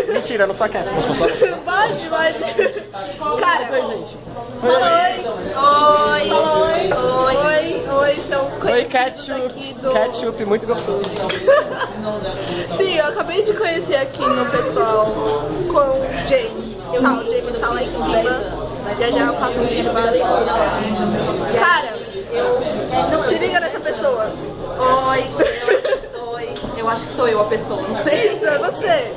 Mentira, eu não sou quero. Posso passar? Pode. Cara, Oi, gente. Oi, são os Oi, conhecidos aqui do... ketchup, muito gostoso. Sim, eu acabei de conhecer aqui no pessoal com o James. O James tá lá em cima. Já eu faço um vídeo básico. Cara, se liga nessa pessoa. Oi. Eu acho que sou eu a pessoa, não sei. Isso, é você.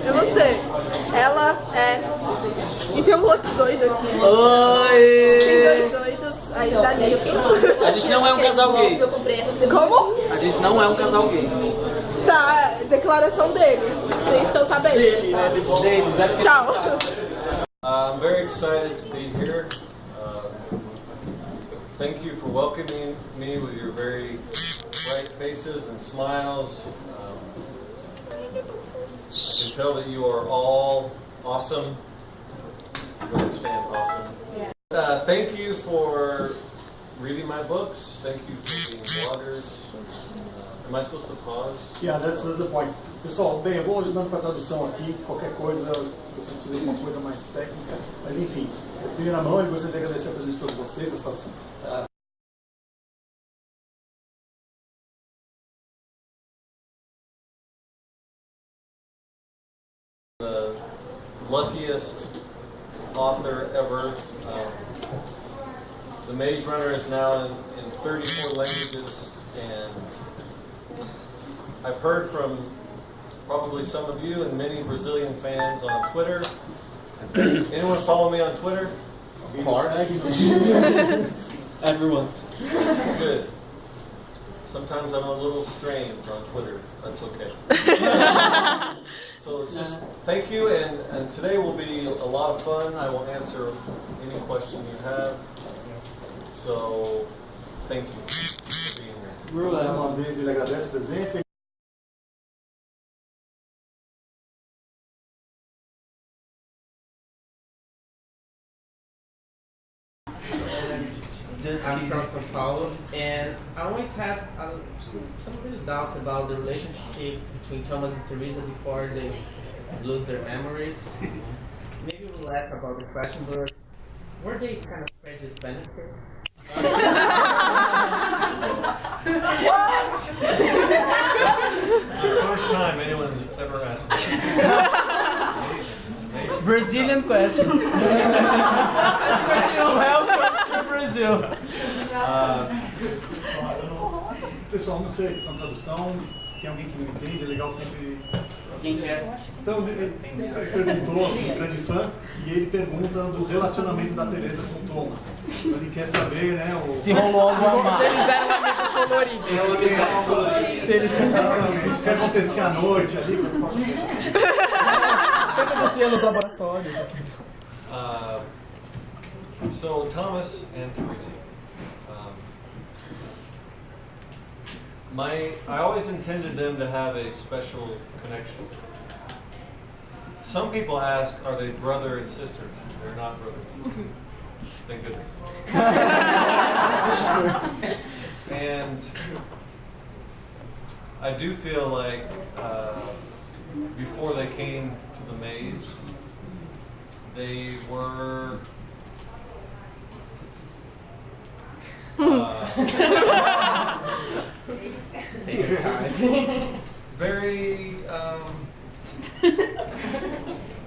Ela é... E tem um outro doido aqui. Oi! Tem dois doidos aí da Nico. A gente não é um casal gay. Como? A gente não é um casal gay. Tá, declaração deles. Vocês estão sabendo? Tá? Tchau. I'm very excited to be here. Thank you for welcoming me with your very bright faces and smiles. I can tell that you are all awesome. You understand awesome. Thank you for reading my books. Thank you for being bloggers. Am I supposed to pause? Yeah, that's the point. Pessoal, bem, eu vou ajudando com a tradução aqui, qualquer coisa, você precisa de uma coisa mais técnica, mas enfim, em primeira mão, eu gostaria de agradecer a presença de todos vocês, essas the luckiest author ever. The Maze Runner is now in 34 languages, and I've heard from probably some of you and many Brazilian fans on Twitter. Anyone follow me on Twitter? Everyone. Good. Sometimes I'm a little strange on Twitter. That's okay. So just thank you, and today will be a lot of fun. I will answer any question you have. So thank you for being here. Mais uma vez ele agradece a presença. I'm from São Paulo, and I always have some little doubts about the relationship between Thomas and Teresa before they lose their memories. Maybe we'll laugh about the question, but were they kind of friends with benefit? The first time anyone has ever asked me. Amazing. Brazilian questions. Welcome to Brazil. Pessoal, não sei, questão de tradução, tem alguém que não entende, é legal sempre... Quem quer? Então, ele perguntou, um grande fã, e ele pergunta do relacionamento da Teresa com o Thomas. Então, ele quer saber, né, Se rolou alguma Se eles eram amigos coloridos. Se eles exatamente, o que acontecia à noite ali, com as portas fechadas. O que acontecia no laboratório? So Thomas and Teresa. I always intended them to have a special connection. Some people ask, are they brother and sister? They're not brother and sister. Thank goodness. And I do feel like before they came to the maze, they were very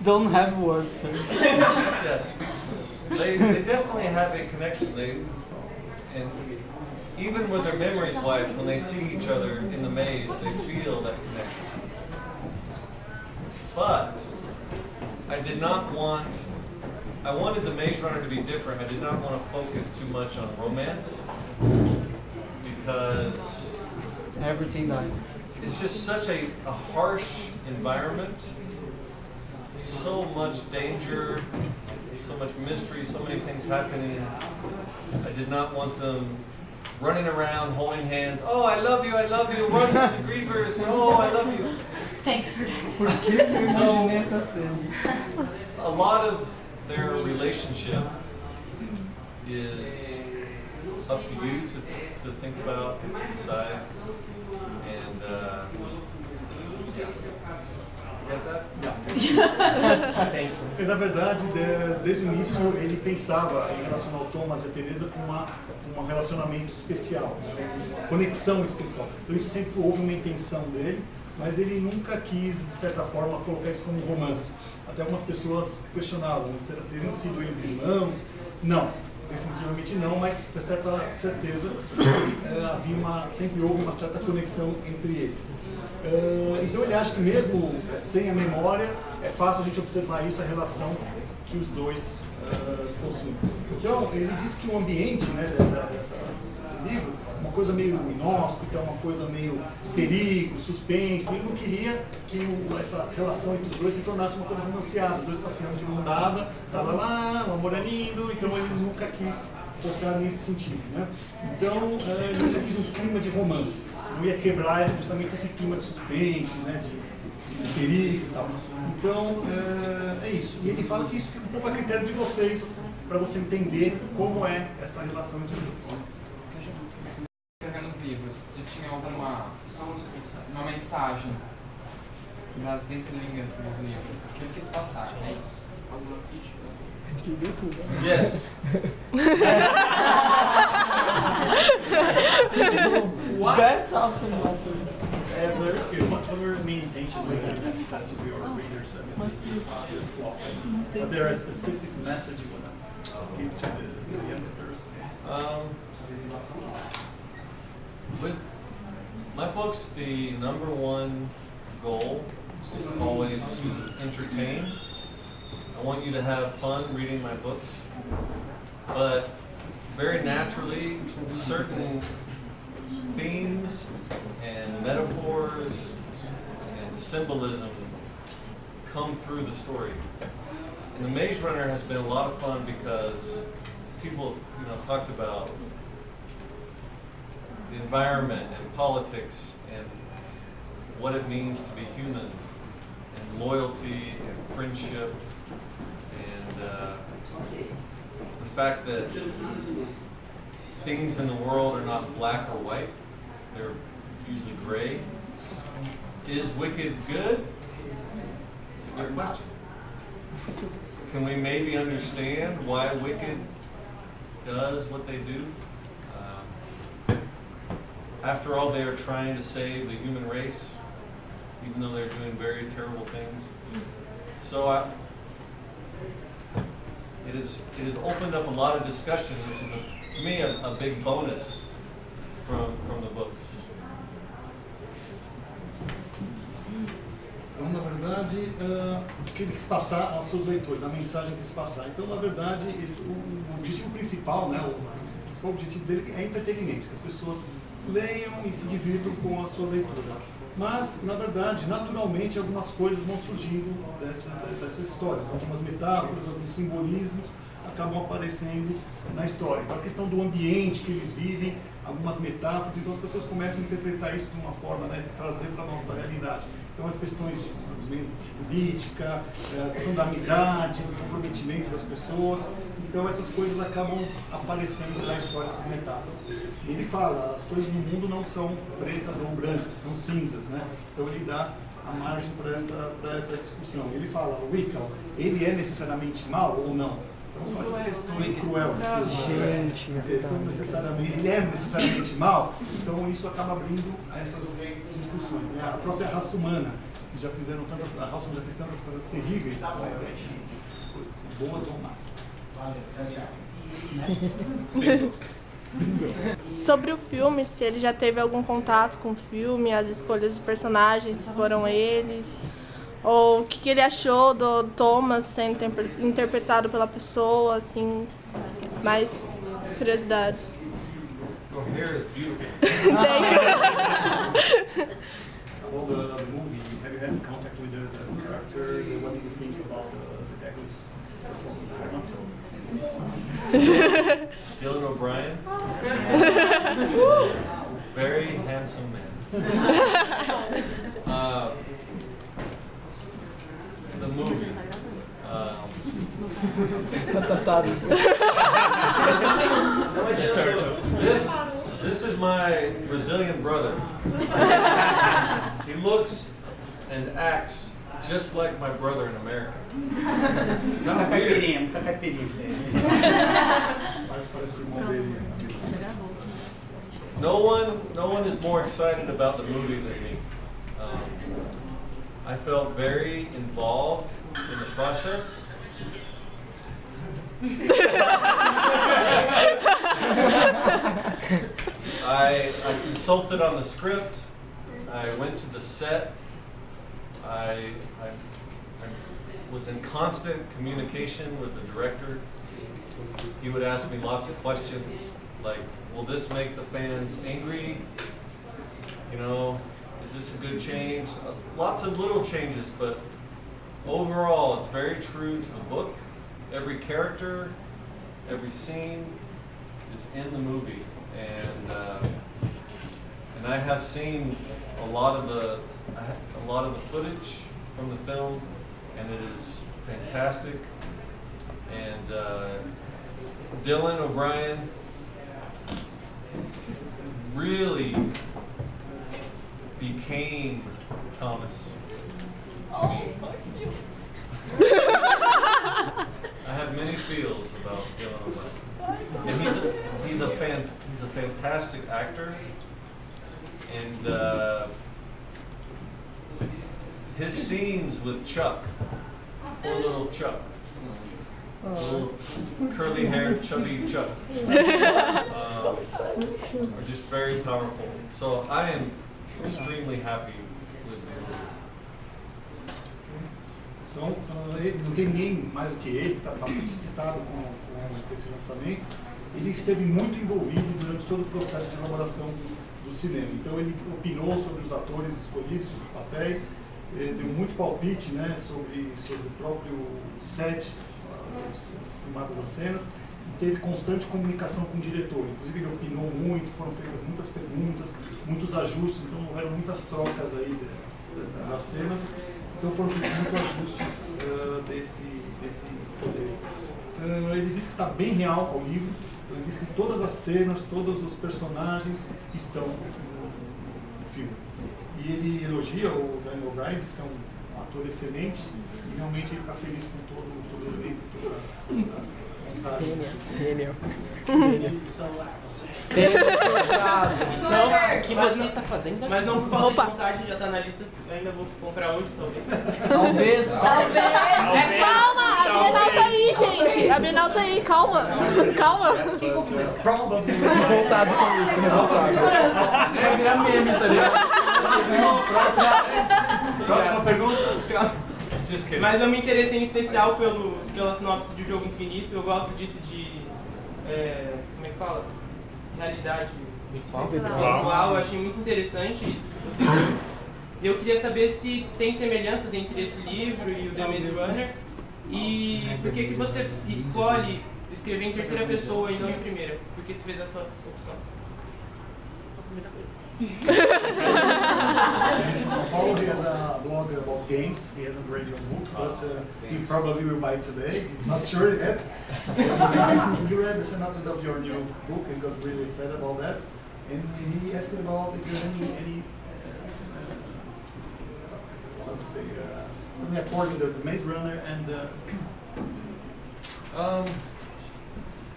Don't have words first. yeah, speechless. They definitely have a connection. And even with their memories wiped, when they see each other in the maze, they feel that connection. But I wanted the Maze Runner to be different. I did not want to focus too much on romance because Everything dies. it's just such a harsh environment, so much danger, so much mystery, so many things happening. I did not want them running around holding hands. Oh, I love you, run with the grievers. Oh, I love you. Thanks for that. Por que eu imaginei essa cena? A lot of their relationship is up to you to think about and to decide. And get that? Thank you. Porque, na verdade, desde o início, ele pensava em relacionar o Thomas e a Teresa com um relacionamento especial, uma conexão especial. Então isso sempre houve uma intenção dele, mas ele nunca quis, de certa forma, colocar isso como um romance. Até algumas pessoas questionavam, teriam sido eles irmãos? Não, definitivamente não, mas com certa certeza sempre houve uma certa conexão entre eles. Então ele acha que mesmo sem a memória, é fácil a gente observar isso, a relação que os dois possuem. Então ele diz que o ambiente, né, desse livro, uma coisa meio inóspita, uma coisa meio de perigo, suspense. Ele não queria que essa relação entre os dois se tornasse uma coisa romanceada, os dois passeando de mão dada, um amor é lindo, então ele nunca quis focar nesse sentido, né? Então ele nunca quis um clima de romance, senão ia quebrar justamente esse clima de suspense, né, de perigo e tal. Então é isso. E ele fala que isso fica um pouco a critério de vocês, para você entender como é essa relação entre os dois. Nos livros, se tinha uma mensagem nas entrelinhas dos livros, o que ele quis passar, é isso? Yes. Best option ever. Okay, what were the main intention with it has to be our readers this plot? Was there a specific message you want to give to the youngsters? With my books, the number one goal is always to entertain. I want you to have fun reading my books, but very naturally, certain themes and metaphors and symbolism come through the story. And The Maze Runner has been a lot of fun because people have, talked about the environment and politics and what it means to be human and loyalty and friendship and the fact that things in the world are not black or white, they're usually gray. Is wicked good? It's a good question. Can we maybe understand why wicked does what they do? After all, they are trying to save the human race, even though they're doing very terrible things. So it has opened up a lot of discussion, which is, to me, a big bonus from the books. Então, na verdade, o que ele quis passar aos seus leitores, a mensagem que ele quis passar. Então, na verdade, o objetivo principal, né, o principal objetivo dele é entretenimento, que as pessoas leiam e se divirtam com a sua leitura. Mas, na verdade, naturalmente, algumas coisas vão surgindo dessa história. Então, algumas metáforas, alguns simbolismos acabam aparecendo na história. Então, a questão do ambiente que eles vivem, algumas metáforas, então as pessoas começam a interpretar isso de uma forma, né, trazer para a nossa realidade. Então, as questões de política, a questão da amizade, do comprometimento das pessoas. Então, essas coisas acabam aparecendo na história, essas metáforas. Ele fala, as coisas no mundo não são pretas ou brancas, são cinzas, né? Então, ele dá a margem para essa discussão. Ele fala, o Wickel, ele é necessariamente mal ou não? Então, são essas questões cruéis. Ele é necessariamente mal? Então, isso acaba abrindo a essas discussões, né? A própria raça humana, que a raça humana já fez tantas coisas terríveis, mas essas coisas são boas ou más. Sobre o filme, se ele já teve algum contato com o filme, as escolhas dos personagens foram eles, ou o que ele achou do Thomas sendo interpretado pela pessoa, assim, mais curiosidades. Your hair is beautiful. Thank you. About the movie, have you had contact with the characters, and what do you think about the actor's performance? Dylan O'Brien. Very handsome man. The movie. This is my Brazilian brother. He looks and acts just like my brother in America. It's kind of weird. Parece que o irmão dele. No one is more excited about the movie than me. I felt very involved in the process. I consulted on the script. I went to the set. I was in constant communication with the director. He would ask me lots of questions like, will this make the fans angry? You know, is this a good change? Lots of little changes, but overall it's very true to the book. Every character, every scene is in the movie, and I have seen a lot of the footage from the film, and it is fantastic. And Dylan O'Brien really became Thomas to me. I have many feels about Dylan O'Brien, and he's a fantastic actor, and his scenes with Chuck, poor little Chuck, little curly-haired, chubby Chuck, are just very powerful. So I am extremely happy with the movie. Então, não tem ninguém mais do que ele, que está bastante excitado com esse lançamento. Ele esteve muito envolvido durante todo o processo de elaboração do cinema. Então, ele opinou sobre os atores escolhidos, os papéis, deu muito palpite, né, sobre o próprio set, filmadas as cenas, e teve constante comunicação com o diretor. Inclusive, ele opinou muito, foram feitas muitas perguntas, muitos ajustes, então houveram muitas trocas aí das cenas. Então foram feitos muitos ajustes desse roteiro. Ele disse que está bem real ao livro. Ele disse que todas as cenas, todos os personagens estão no filme. E ele elogia o Daniel O'Brien, diz que é um ator excelente e realmente ele está feliz com todo o elenco. Daniel. Então, o que você está fazendo? Mas não por falta de Opa. vontade, já está na lista, ainda vou comprar hoje, Talvez. talvez. Calma, a Bienal tá aí, gente. A Bienal tá aí, calma. Calma. Revoltado com isso, revoltado. Vai virar meme, tá ligado? Próxima pergunta. Just kidding. Mas eu me interessei em especial pela sinopse de Jogo Infinito. Eu gosto disso de... como é que fala? Realidade virtual. Eu achei muito interessante isso que você viu. Eu queria saber se tem semelhanças entre esse livro e o The Maze Runner. E por que você escolhe escrever em terceira pessoa e não em primeira? Por que você fez essa opção? Nossa, muita coisa. In São Paulo, he has a blog about games. He hasn't read your book, but he probably will buy it today. He's not sure yet. He read the synopsis of your new book and got really excited about that. And he asked about if you have any how to say, something according to the Maze Runner and.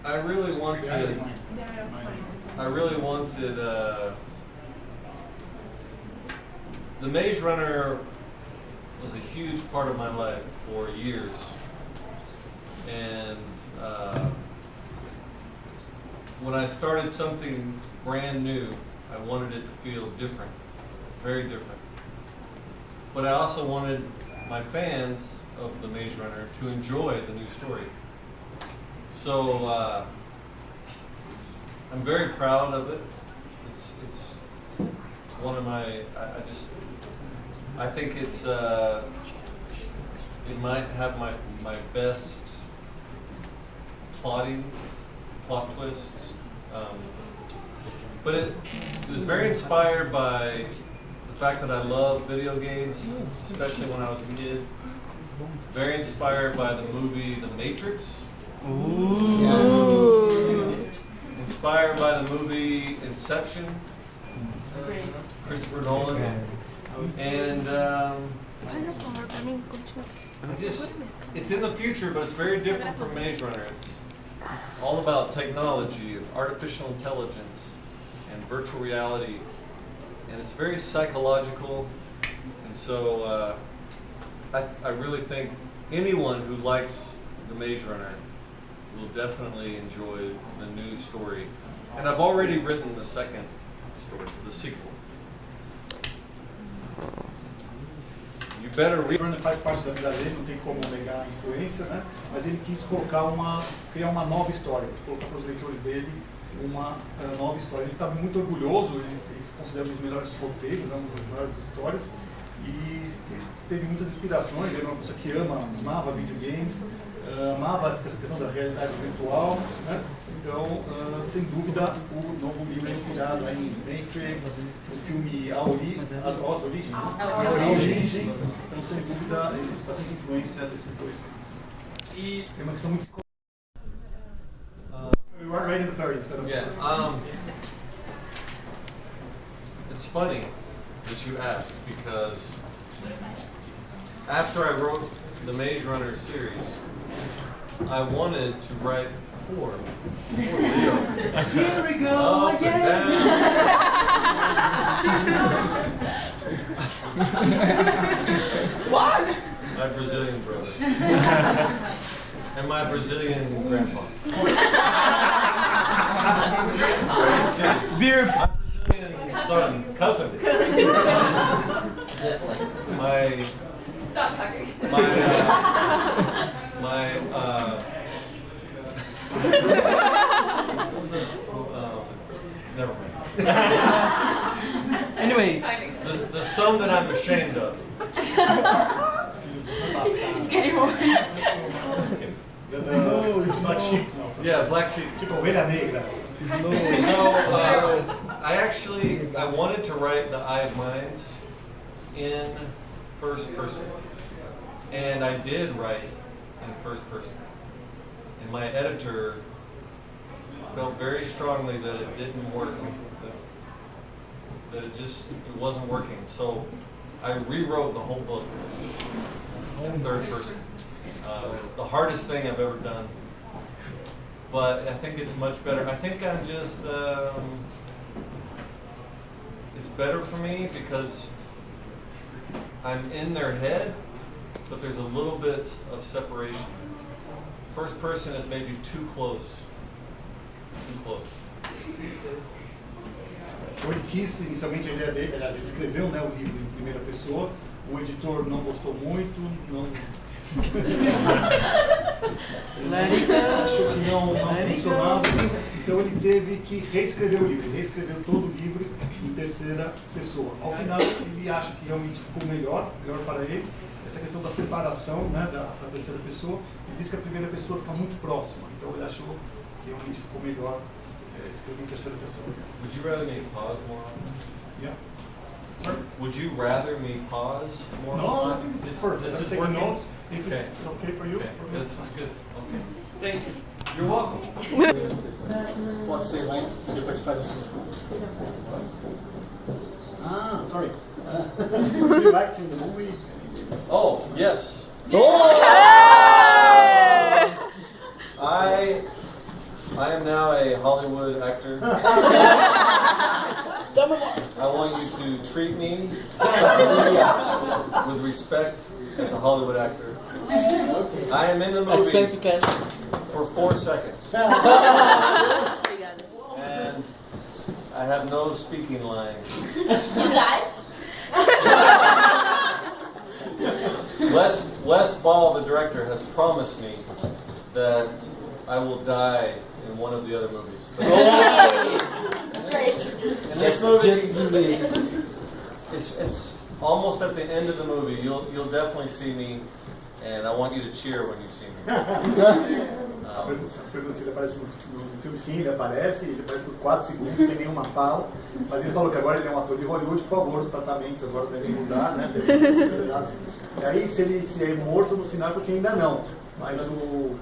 I really wanted. The Maze Runner was a huge part of my life for years, and when I started something brand new, I wanted it to feel different, very different. But I also wanted my fans of the Maze Runner to enjoy the new story. So I'm very proud of it. It's one of my. I think it's. It might have my best plot twists, but it was very inspired by the fact that I love video games, especially when I was a kid. Very inspired by the movie The Matrix. Inspired by the movie Inception, Christopher Nolan, and It's in the future, but it's very different from Maze Runner. It's all about technology, artificial intelligence, and virtual reality, and it's very psychological. And so I really think anyone who likes the Maze Runner will definitely enjoy the new story. And I've already written the second story, the sequel. You better read. O Runner faz parte da vida dele, não tem como negar a influência, né? Mas ele quis criar uma nova história, colocar para os leitores dele uma nova história. Ele está muito orgulhoso, ele se considera um dos melhores roteiros, uma das melhores histórias, e teve muitas inspirações. Ele é uma pessoa que amava videogames, amava essa questão da realidade virtual, né? Então, sem dúvida, o novo livro é inspirado em Matrix, o filme As Origens, né? A Origem. Então, sem dúvida, existe bastante influência desses dois filmes. E tem uma questão muito... You are writing the third instead of the first. It's funny that you asked, because after I wrote the Maze Runner series, I wanted to write four Leo. Here we go Up again. and down. What? My Brazilian brother. And my Brazilian grandpa. Beer. My Brazilian cousin. My... Stop talking. Never mind. Anyway. The son that I'm ashamed of. It's getting worse. The Black Sheep. Yeah, Black Sheep. Tipo ovelha negra. So, I wanted to write the Eye of Minds in first person. And I did write in first person. And my editor felt very strongly that it didn't work, that it wasn't working. So I rewrote the whole book in third person. The hardest thing I've ever done. But I think it's much better. I think I'm just, it's better for me because I'm in their head, but there's a little bit of separation. First person is maybe too close. Too close. Ele quis, inicialmente, a ideia dele, aliás, ele escreveu, né, o livro em primeira pessoa, o editor não gostou muito, achou que não funcionava, então ele teve que reescrever o livro. Ele reescreveu todo o livro em terceira pessoa. Ao final, ele acha que realmente ficou melhor para ele, essa questão da separação, né, da terceira pessoa. Ele disse que a primeira pessoa fica muito próxima, então ele achou que realmente ficou melhor escrever em terceira pessoa. Would you rather me pause more? Yeah. Sorry? Would you rather me pause more? No, I think it's perfect. This I'm is taking working? notes. If Okay. it's okay for you. Okay, that's good. Okay. Thank you. You're welcome. Pode ser, vai. Depois você faz assim. Sorry. Would you like to the movie? Oh, yes. I am now a Hollywood actor. I want you to treat me with respect as a Hollywood actor. I am in the movie for 4 seconds. And I have no speaking lines. You died? Les Ball, the director, has promised me that I will die in one of the other movies. In this movie, it's almost at the end of the movie. You'll definitely see me, and I want you to cheer when you see me. Pergunta se ele aparece no filme. Sim, ele aparece por 4 segundos, sem nenhuma fala, mas ele falou que agora ele é um ator de Hollywood, por favor, os tratamentos agora devem mudar, né? Devem ser acelerados. E aí, se é morto no final, porque ainda não, mas o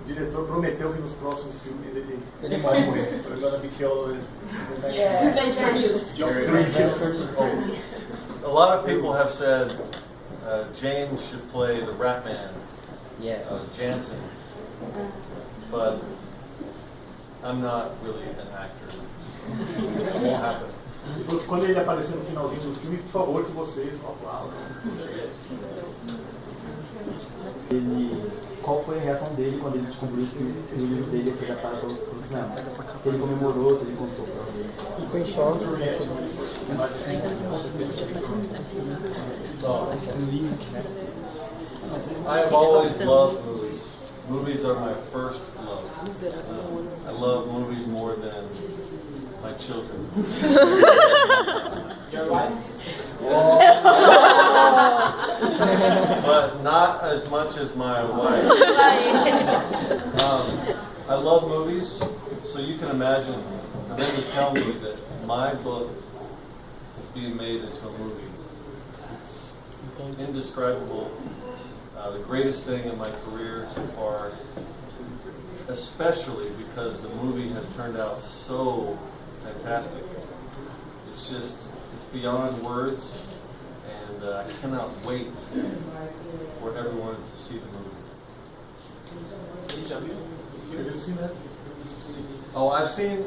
diretor prometeu que nos próximos filmes ele vai morrer. So we're gonna be killed. Revenge for Youth. a lot of people have said James should play the rap man, Jansen, but I'm not really an actor. It won't happen. Ele falou que quando ele aparecer no finalzinho do filme, por favor, que vocês o aplaudam. Qual foi a reação dele quando ele descobriu que o livro dele ia ser adaptado para o cinema? Se ele comemorou, se ele contou para alguém. Ficou em choque. I have always loved movies. Movies are my first love. I love movies more than my children. Your wife? But not as much as my wife. I love movies, so you can imagine, and then you tell me that my book is being made into a movie. It's indescribable, the greatest thing in my career so far, especially because the movie has turned out so fantastic. It's beyond words, and I cannot wait for everyone to see the movie. Oh, I've seen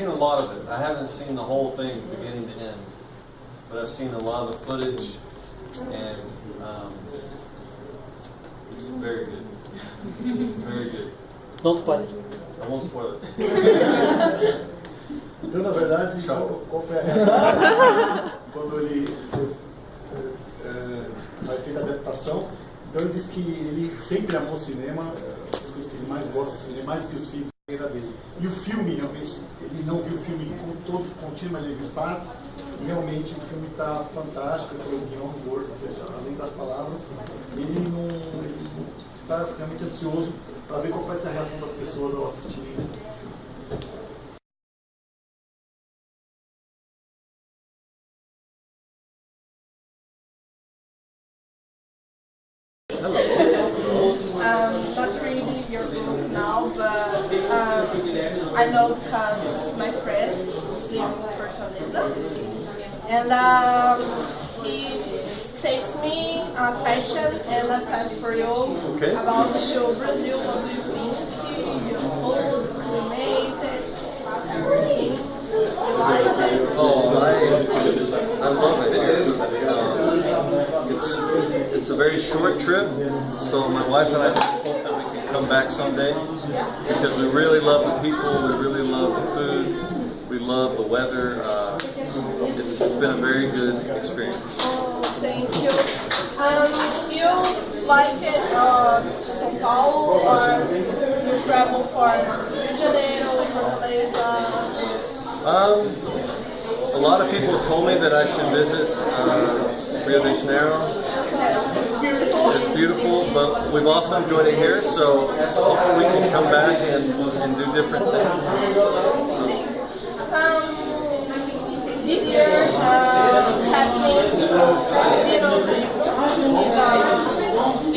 a lot of it. I haven't seen the whole thing beginning to end, but I've seen a lot of the footage, and it's very good. It's very good. Don't spoil it. I won't spoil it. Então, na verdade, qual foi a reação quando ele vai ter a adaptação? Então, ele disse que ele sempre amou cinema, as coisas que ele mais gosta de cinema, mais do que os filmes dele. E o filme, realmente, ele não viu o filme contínuo, mas ele viu partes, e realmente o filme está fantástico, foi o guion do Word, ou seja, além das palavras, ele está realmente ansioso para ver qual vai ser a reação das pessoas ao assistirem. Not reading your book now, but I know because my friend is living in Fortaleza, and he takes me a question and a test for you about show Brazil. What do you think? Your food, cremated, everything. You like it? Oh, I love it. It's a very short trip, so my wife and I hope that we can come back someday because we really love the people, we really love the food, we love the weather. It's been a very good experience. Oh, thank you. You like it to São Paulo, or you travel for Rio de Janeiro, Fortaleza? A lot of people have told me that I should visit Rio de Janeiro. It's beautiful. It's beautiful, but we've also enjoyed it here, so hopefully we can come back and do different things. This year, happening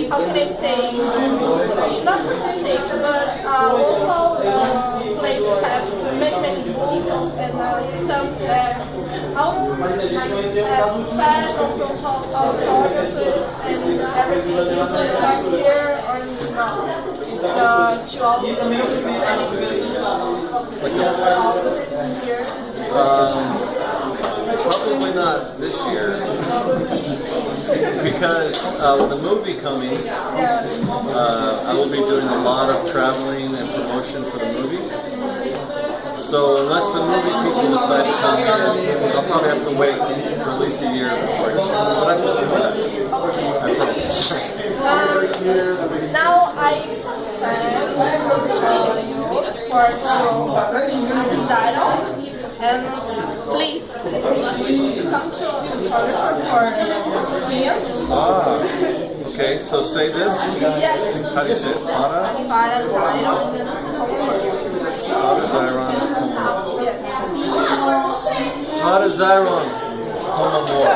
how can I say, not a mistake, but local place have many books and some photographers and everything are here or not. It's the 2 hours here. Probably not this year, because with the movie coming, I will be doing a lot of traveling and promotion for the movie. So unless the movie people decide to come here, I'll probably have to wait for at least a year before I can. But I will do that. I promise. Now I for title, and please come to a photographer for him. Okay, so say this. Yes. How do you say it? Para Zyron como amor. Para Zyron como amor. Yes. Para Zyron como amor.